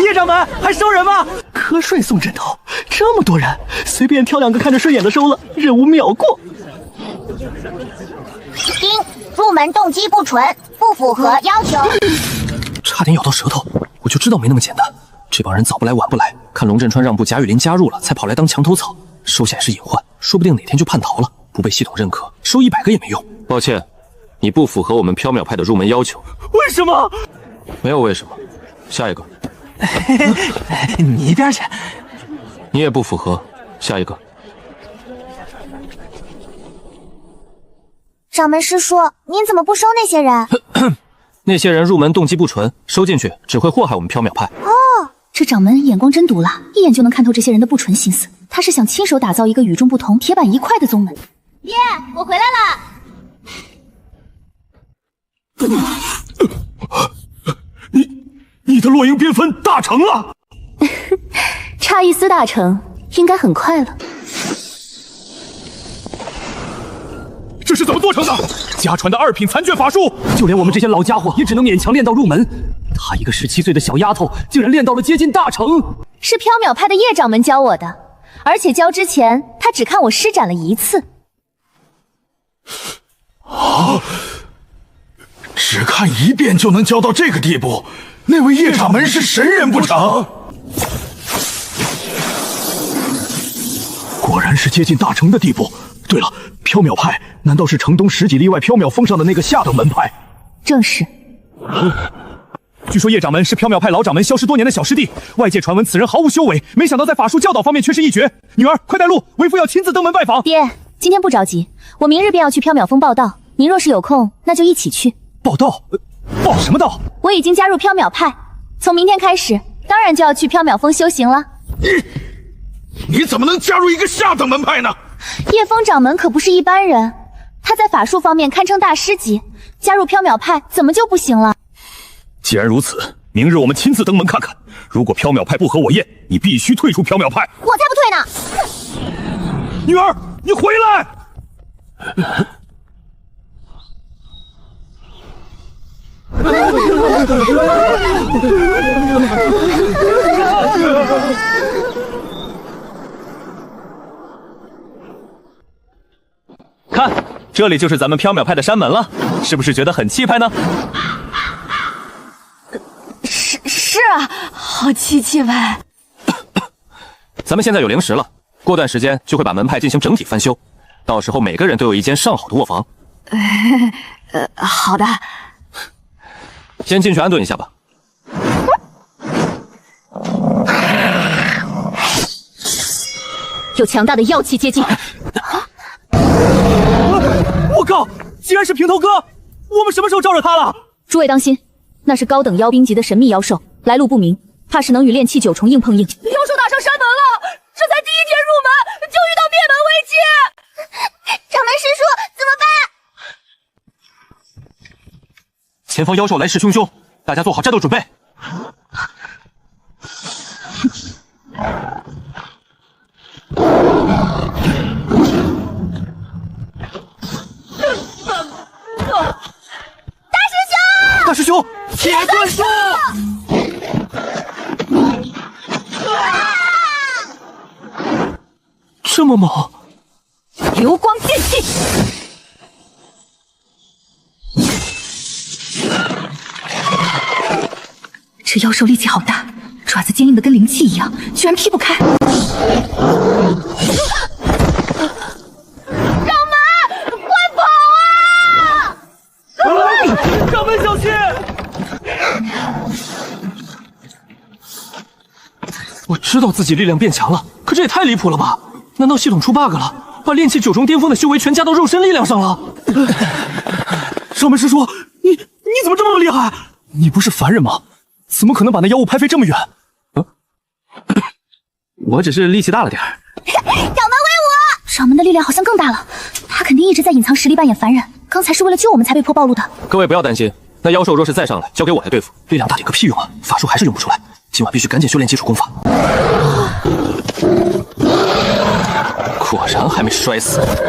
叶掌门还收人吗？瞌睡送枕头，这么多人，随便挑2个看着顺眼的收了，任务秒过。丁，入门动机不纯，不符合要求。差点咬到舌头，我就知道没那么简单。这帮人早不来晚不来，看龙震川让步，贾雨林加入了，才跑来当墙头草。收下也是隐患，说不定哪天就叛逃了，不被系统认可，收100个也没用。抱歉，你不符合我们缥缈派的入门要求。为什么？没有为什么。下一个。你一边去。你也不符合。下一个。掌门师叔，您怎么不收那些人？那些人入门动机不纯，收进去只会祸害我们缥缈派。哦，这掌门眼光真毒辣，一眼就能看透这些人的不纯心思。他是想亲手打造一个与众不同、铁板一块的宗门。爹，我回来了。你的落英缤纷大成了。差一丝大成，应该很快了。这是怎么做成的？家传的2品残卷法术，就连我们这些老家伙也只能勉强练到入门。她一个17岁的小丫头，竟然练到了接近大成。是缥缈派的叶掌门教我的，而且教之前他只看我施展了1次。啊！只看1遍就能教到这个地步，那位叶掌门是神人不成？果然是接近大成的地步。对了，缥缈派难道是城东10几里外缥缈峰上的那个下等门派？正是。据说叶掌门是缥缈派老掌门消失多年的小师弟，外界传闻此人毫无修为，没想到在法术教导方面却是一绝。女儿，快带路，为父要亲自登门拜访。爹，今天不着急，我明日便要去缥缈峰报道，您若是有空，那就一起去。报道？报什么道？我已经加入缥缈派，从明天开始，当然就要去缥缈峰修行了。你怎么能加入一个下等门派呢？叶枫掌门可不是一般人，他在法术方面堪称大师级，加入缥缈派怎么就不行了？既然如此，明日我们亲自登门看看。如果缥缈派不合我愿，你必须退出缥缈派。我才不退呢！女儿，你回来！看，这里就是咱们缥缈派的山门了，是不是觉得很气派呢？是啊，好气派。咱们现在有灵石了，过段时间就会把门派进行整体翻修，到时候每个人都有一间上好的卧房。好的。先进去安顿一下吧。有强大的妖气接近。我靠！竟然是平头哥！我们什么时候招惹他了？诸位当心，那是高等妖兵级的神秘妖兽，来路不明，怕是能与炼气九重硬碰硬。妖兽打上山门了，这才第一天入门就遇到灭门危机！掌门师叔，怎么办？前方妖兽来势汹汹，大家做好战斗准备。大师兄，铁盾术！这么猛！流光剑气！这妖兽力气好大，爪子坚硬的跟灵气一样，居然劈不开。掌门小心！我知道自己力量变强了，可这也太离谱了吧？难道系统出 bug 了，把炼气九重巅峰的修为全加到肉身力量上了？掌门师叔，你怎么这么厉害？你不是凡人吗？怎么可能把那妖物拍飞这么远？我只是力气大了点儿。掌门威武！掌门的力量好像更大了，他肯定一直在隐藏实力，扮演凡人。刚才是为了救我们才被迫暴露的。各位不要担心，那妖兽若是再上来，交给我来对付。力量大点个屁用啊！法术还是用不出来，今晚必须赶紧修炼基础功法。果然还没摔死。掌门师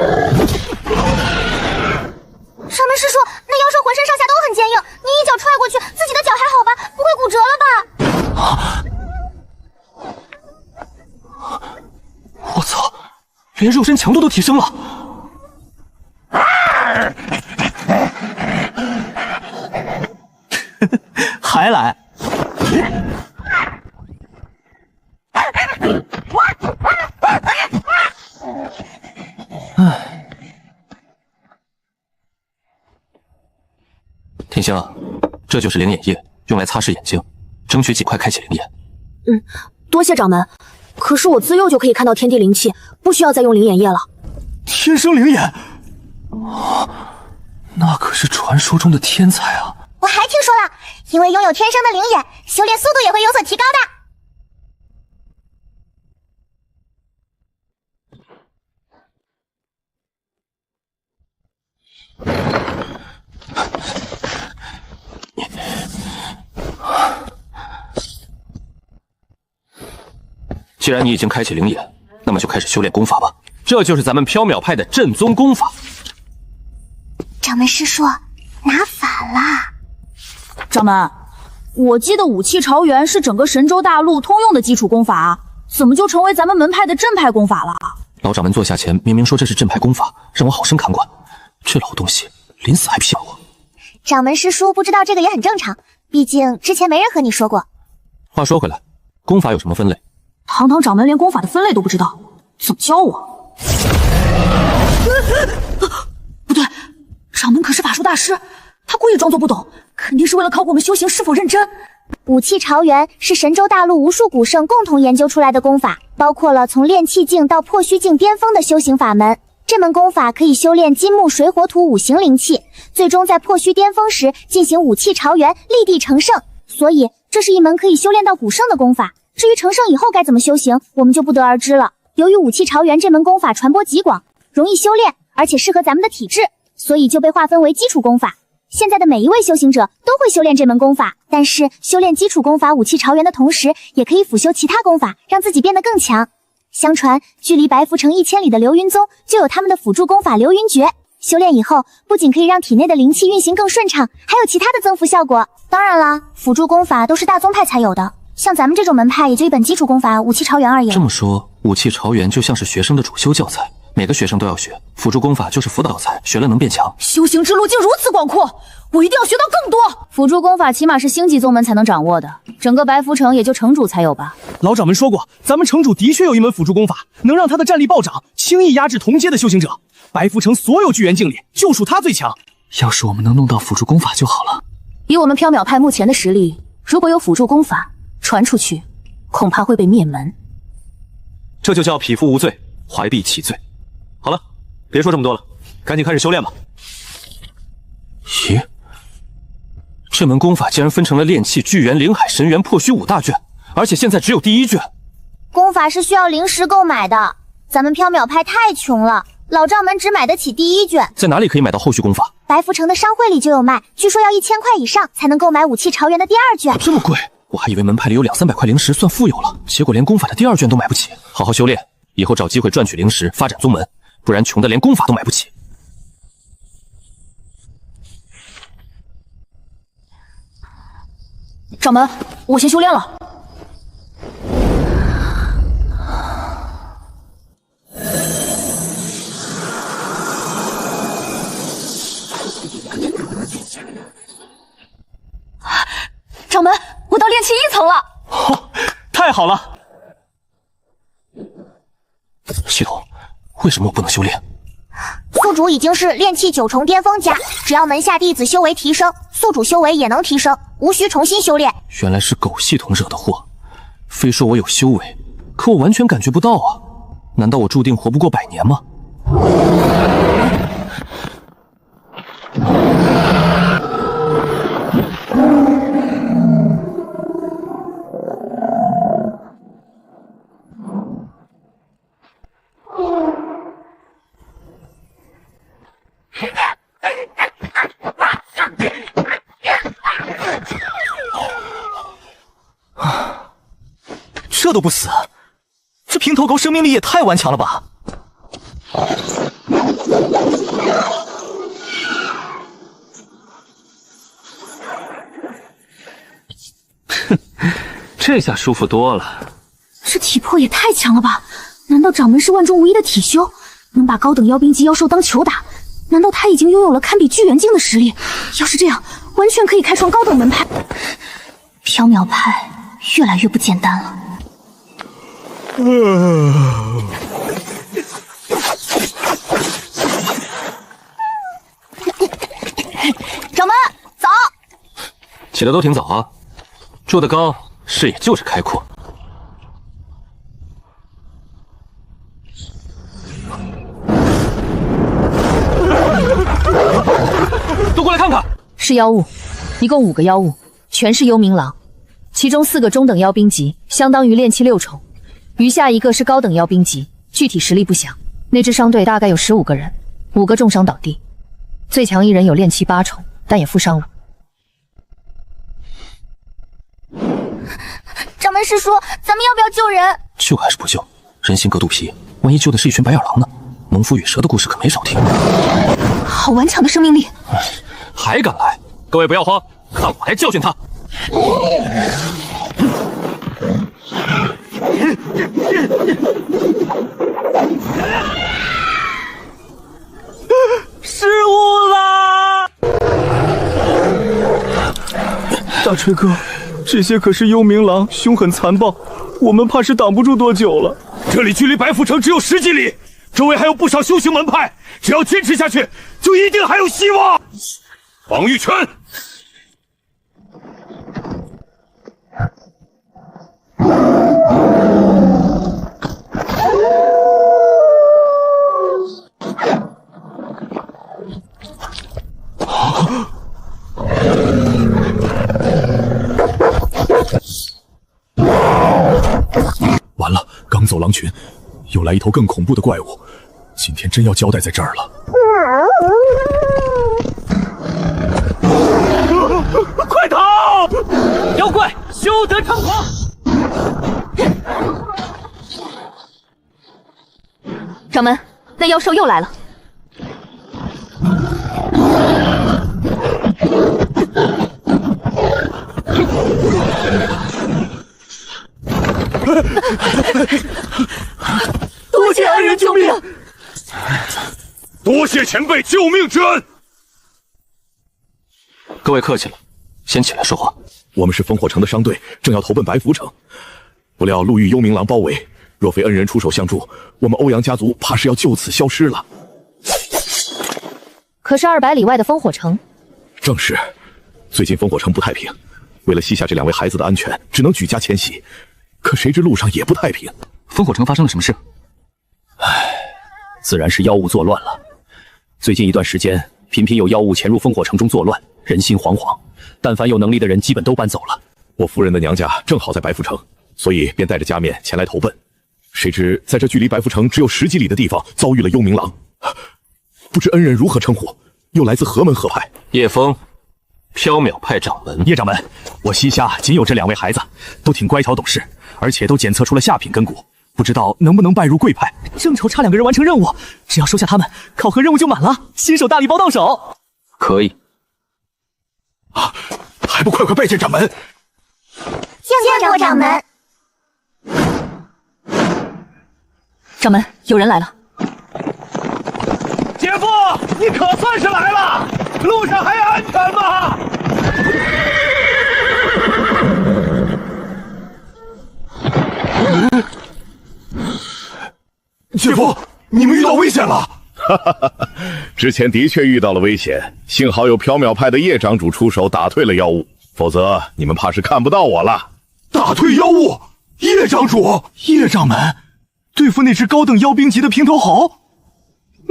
叔，那妖兽浑身上下都很坚硬，你一脚踹过去，自己的脚还好吧？不会骨折了吧？我操，连肉身强度都提升了。还来？天星，这就是灵眼液，用来擦拭眼睛，争取尽快开启灵眼。多谢掌门。可是我自幼就可以看到天地灵气，不需要再用灵眼液了。天生灵眼，那可是传说中的天才啊！我还听说了，因为拥有天生的灵眼，修炼速度也会有所提高既然你已经开启灵眼，那么就开始修炼功法吧。这就是咱们缥缈派的正宗功法。掌门师叔，拿反了。掌门，我记得武器朝元是整个神州大陆通用的基础功法，怎么就成为咱们门派的正派功法了？老掌门坐下前明明说这是正派功法，让我好生看管。这老东西临死还骗我。掌门师叔不知道这个也很正常，毕竟之前没人和你说过。话说回来，功法有什么分类？堂堂掌门连功法的分类都不知道，怎么教我？不对，掌门可是法术大师，他故意装作不懂，肯定是为了考我们修行是否认真。武器朝元是神州大陆无数古圣共同研究出来的功法，包括了从炼气境到破虚境巅峰的修行法门。这门功法可以修炼金木水火土五行灵气，最终在破虚巅峰时进行武器朝元，立地成圣。所以这是一门可以修炼到古圣的功法。至于成圣以后该怎么修行，我们就不得而知了。由于武器朝元这门功法传播极广，容易修炼，而且适合咱们的体质，所以就被划分为基础功法。现在的每一位修行者都会修炼这门功法，但是修炼基础功法武器朝元的同时，也可以辅修其他功法，让自己变得更强。相传，距离白符城1000里的流云宗就有他们的辅助功法流云诀。修炼以后，不仅可以让体内的灵气运行更顺畅，还有其他的增幅效果。当然啦，辅助功法都是大宗派才有的，像咱们这种门派也就一本基础功法武器朝元而已。这么说，武器朝元就像是学生的主修教材，每个学生都要学。辅助功法就是辅导材，学了能变强。修行之路竟如此广阔，我一定要学到更多。辅助功法起码是星级宗门才能掌握的，整个白符城也就城主才有吧。老掌门说过，咱们城主的确有一门辅助功法，能让他的战力暴涨，轻易压制同阶的修行者。白符城所有聚元境里，就属他最强。要是我们能弄到辅助功法就好了。以我们缥缈派目前的实力，如果有辅助功法传出去，恐怕会被灭门。这就叫匹夫无罪，怀璧其罪。好了，别说这么多了，赶紧开始修炼吧。咦，这门功法竟然分成了炼气、聚元、灵海、神元、破虚5大卷，而且现在只有第1卷。功法是需要灵石购买的，咱们缥缈派太穷了，老丈门只买得起第1卷。在哪里可以买到后续功法？白符城的商会里就有卖，据说要1000块以上才能购买武器朝元的第2卷。这么贵？我还以为门派里有200-300块灵石算富有了，结果连功法的第2卷都买不起。好好修炼，以后找机会赚取灵石，发展宗门，不然穷的连功法都买不起。掌门，我先修炼了。掌门，我到炼气1层了。太好了！系统，为什么我不能修炼？宿主已经是炼气9重巅峰甲，只要门下弟子修为提升，宿主修为也能提升，无需重新修炼。原来是狗系统惹的祸，非说我有修为，可我完全感觉不到啊！难道我注定活不过100年吗？这都不死，这平头狗生命力也太顽强了吧！哼，这下舒服多了。这体魄也太强了吧？难道掌门是万中无一的体修，能把高等妖兵级妖兽当球打？难道他已经拥有了堪比聚元境的实力？要是这样，完全可以开创高等门派。缥缈派越来越不简单了。掌门，走！起得都挺早啊，住得高，视野就是开阔。都过来看看。是妖物，一共5个妖物，全是幽冥狼，其中4个中等妖兵级，相当于炼气6重。余下1个是高等妖兵级，具体实力不详。那支商队大概有15个人，5个重伤倒地，最强1人有炼气8重，但也负伤了。掌门师叔，咱们要不要救人？救还是不救？人心隔肚皮，万一救的是一群白眼狼呢？农夫与蛇的故事可没少听。好顽强的生命力！还敢来？各位不要慌，看我来教训他！失误啦！大锤哥，这些可是幽冥狼，凶狠残暴，我们怕是挡不住多久了。这里距离白符城只有10几里，周围还有不少修行门派，只要坚持下去，就一定还有希望。防御圈！完了，刚走狼群，又来一头更恐怖的怪物，今天真要交代在这儿了。快逃！妖怪休得猖狂！掌门，那妖兽又来了。多谢恩人救命！多谢前辈救命之恩。各位客气了，先起来说话。我们是烽火城的商队，正要投奔白福城，不料路遇幽冥狼包围，若非恩人出手相助，我们欧阳家族怕是要就此消失了。可是200里外的烽火城，正是。最近烽火城不太平，为了膝下这2位孩子的安全，只能举家迁徙。可谁知路上也不太平。烽火城发生了什么事？自然是妖物作乱了。最近一段时间，频频有妖物潜入烽火城中作乱，人心惶惶。但凡有能力的人，基本都搬走了。我夫人的娘家正好在白福城，所以便带着家面前来投奔。谁知在这距离白福城只有10几里的地方，遭遇了幽冥狼。不知恩人如何称呼，又来自何门何派？叶枫，缥缈派掌门。叶掌门，我膝下仅有这2位孩子，都挺乖巧懂事，而且都检测出了下品根骨，不知道能不能拜入贵派。正愁差2个人完成任务，只要收下他们，考核任务就满了，新手大礼包到手。可以。还不快快拜见掌门！见过掌门。掌门，有人来了。姐夫，你可算是来了，路上还安全吗？姐夫，你们遇到危险了！之前的确遇到了危险，幸好有缥缈派的叶长主出手打退了妖物，否则你们怕是看不到我了。打退妖物，叶长主，叶掌门，对付那只高等妖兵级的平头猴，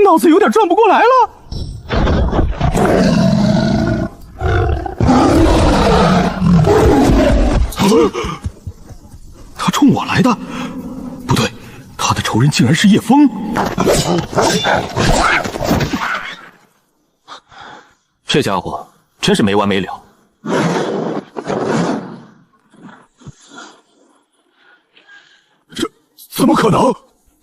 脑子有点转不过来了。他冲我来的，不对，他的仇人竟然是叶枫。这家伙真是没完没了。这怎么可能？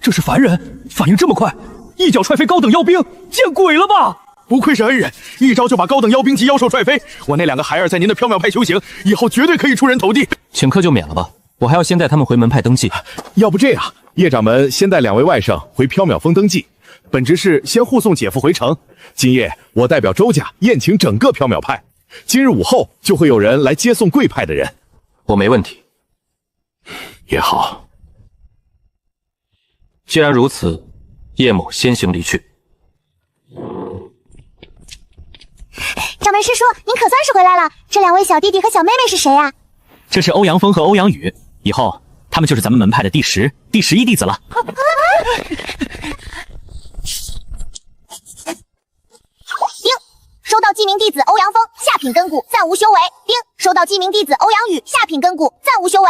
这是凡人，反应这么快，一脚踹飞高等妖兵，见鬼了吧！不愧是恩人，一招就把高等妖兵级妖兽踹飞。我那2个孩儿在您的缥缈派修行，以后绝对可以出人头地。请客就免了吧，我还要先带他们回门派登记。要不这样，叶掌门先带2位外甥回缥缈峰登记，本职是先护送姐夫回城。今夜我代表周家宴请整个缥缈派，今日午后就会有人来接送贵派的人。我没问题。也好。既然如此，叶某先行离去。掌门师叔，您可算是回来了。这2位小弟弟和小妹妹是谁啊？这是欧阳锋和欧阳宇，以后他们就是咱们门派的第10、第11弟子了。丁，收到记名弟子欧阳锋，下品根骨，暂无修为。丁，收到记名弟子欧阳宇，下品根骨，暂无修为。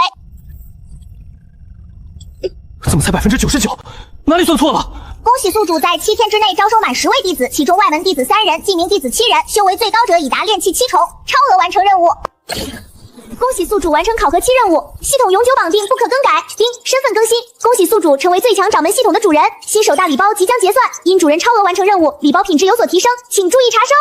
怎么才99%？哪里算错了？恭喜宿主在7天之内招收满10位弟子，其中外门弟子3人，记名弟子7人，修为最高者已达炼气7重，超额完成任务。恭喜宿主完成考核期任务，系统永久绑定，不可更改。丁，身份更新。恭喜宿主成为最强掌门系统的主人，新手大礼包即将结算，因主人超额完成任务，礼包品质有所提升，请注意查收。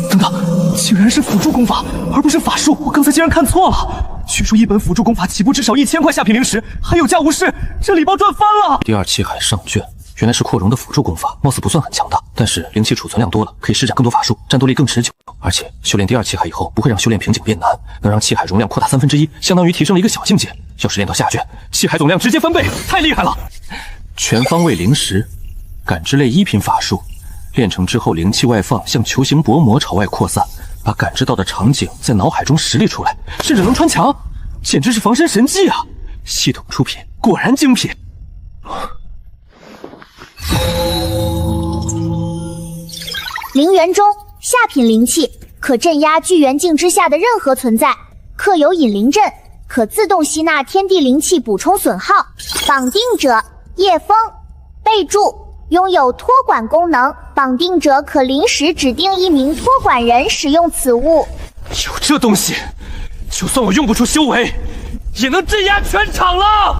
等等，竟然是辅助功法，而不是法术！我刚才竟然看错了。据说一本辅助功法起步至少1000块下品灵石，还有价无市，这礼包赚翻了！第2气海上卷，原来是扩容的辅助功法，貌似不算很强大，但是灵气储存量多了，可以施展更多法术，战斗力更持久。而且修炼第2气海以后，不会让修炼瓶颈变难，能让气海容量扩大1/3，相当于提升了一个小境界。要是练到下卷，气海总量直接翻倍，太厉害了！全方位灵石。感知类1品法术，练成之后灵气外放，像球形薄膜朝外扩散，把感知到的场景在脑海中实力出来，甚至能穿墙，简直是防身神技啊！系统出品，果然精品。灵元中下品灵气，可镇压巨元境之下的任何存在，刻有引灵阵，可自动吸纳天地灵气补充损耗。绑定者叶枫。备注：拥有托管功能，绑定者可临时指定一名托管人使用此物。有这东西，就算我用不出修为，也能镇压全场了。